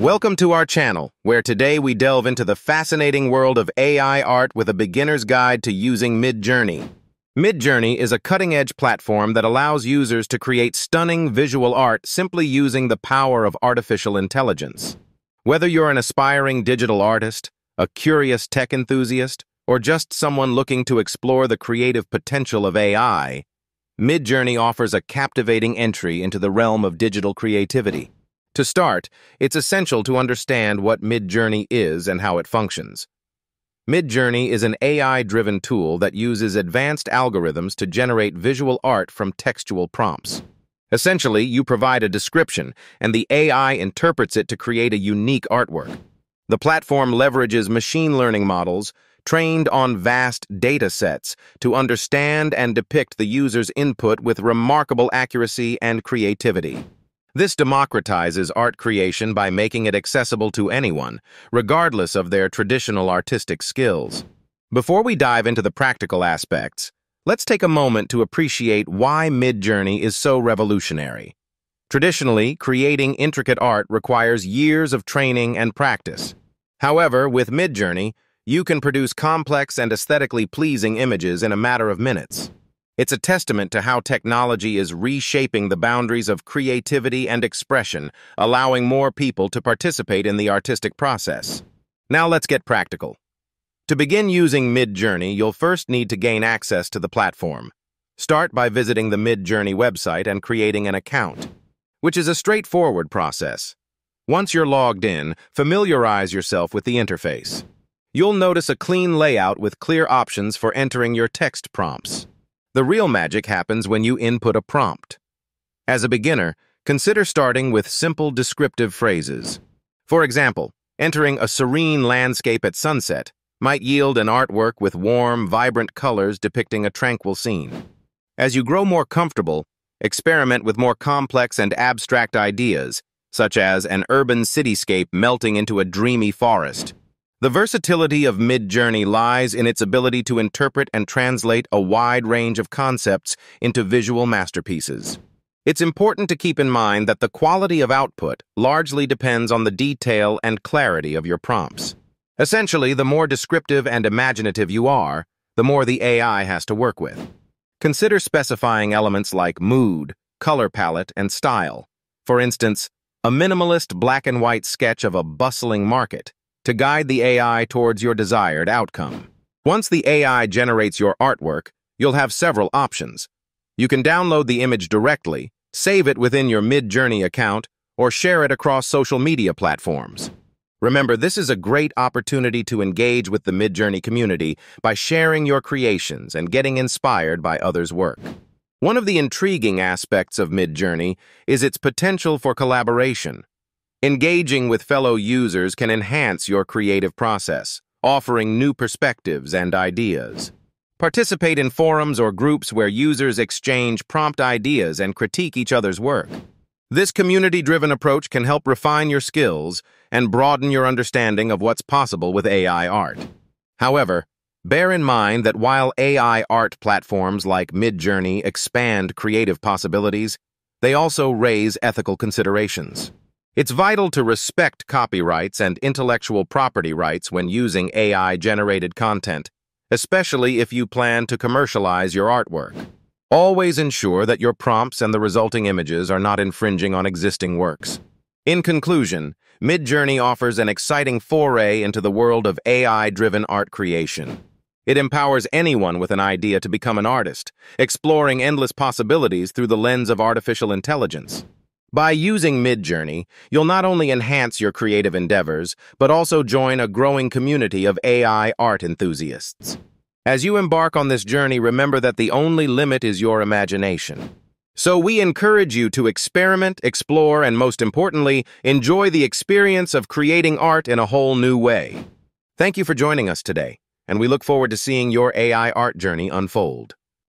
Welcome to our channel, where today we delve into the fascinating world of AI art with a beginner's guide to using MidJourney. MidJourney is a cutting-edge platform that allows users to create stunning visual art simply using the power of artificial intelligence. Whether you're an aspiring digital artist, a curious tech enthusiast, or just someone looking to explore the creative potential of AI, MidJourney offers a captivating entry into the realm of digital creativity. To start, it's essential to understand what MidJourney is and how it functions. MidJourney is an AI-driven tool that uses advanced algorithms to generate visual art from textual prompts. Essentially, you provide a description, and the AI interprets it to create a unique artwork. The platform leverages machine learning models trained on vast data sets to understand and depict the user's input with remarkable accuracy and creativity. This democratizes art creation by making it accessible to anyone, regardless of their traditional artistic skills. Before we dive into the practical aspects, let's take a moment to appreciate why MidJourney is so revolutionary. Traditionally, creating intricate art requires years of training and practice. However, with MidJourney, you can produce complex and aesthetically pleasing images in a matter of minutes. It's a testament to how technology is reshaping the boundaries of creativity and expression, allowing more people to participate in the artistic process. Now let's get practical. To begin using MidJourney, you'll first need to gain access to the platform. Start by visiting the MidJourney website and creating an account, which is a straightforward process. Once you're logged in, familiarize yourself with the interface. You'll notice a clean layout with clear options for entering your text prompts. The real magic happens when you input a prompt. As a beginner, consider starting with simple descriptive phrases. For example, entering a serene landscape at sunset might yield an artwork with warm, vibrant colors depicting a tranquil scene. As you grow more comfortable, experiment with more complex and abstract ideas, such as an urban cityscape melting into a dreamy forest. The versatility of MidJourney lies in its ability to interpret and translate a wide range of concepts into visual masterpieces. It's important to keep in mind that the quality of output largely depends on the detail and clarity of your prompts. Essentially, the more descriptive and imaginative you are, the more the AI has to work with. Consider specifying elements like mood, color palette, and style. For instance, a minimalist black and white sketch of a bustling market to guide the AI towards your desired outcome. Once the AI generates your artwork, you'll have several options. You can download the image directly, save it within your MidJourney account, or share it across social media platforms. Remember, this is a great opportunity to engage with the MidJourney community by sharing your creations and getting inspired by others' work. One of the intriguing aspects of MidJourney is its potential for collaboration. Engaging with fellow users can enhance your creative process, offering new perspectives and ideas. Participate in forums or groups where users exchange prompt ideas and critique each other's work. This community-driven approach can help refine your skills and broaden your understanding of what's possible with AI art. However, bear in mind that while AI art platforms like MidJourney expand creative possibilities, they also raise ethical considerations. It's vital to respect copyrights and intellectual property rights when using AI-generated content, especially if you plan to commercialize your artwork. Always ensure that your prompts and the resulting images are not infringing on existing works. In conclusion, MidJourney offers an exciting foray into the world of AI-driven art creation. It empowers anyone with an idea to become an artist, exploring endless possibilities through the lens of artificial intelligence. By using MidJourney, you'll not only enhance your creative endeavors, but also join a growing community of AI art enthusiasts. As you embark on this journey, remember that the only limit is your imagination. So we encourage you to experiment, explore, and most importantly, enjoy the experience of creating art in a whole new way. Thank you for joining us today, and we look forward to seeing your AI art journey unfold.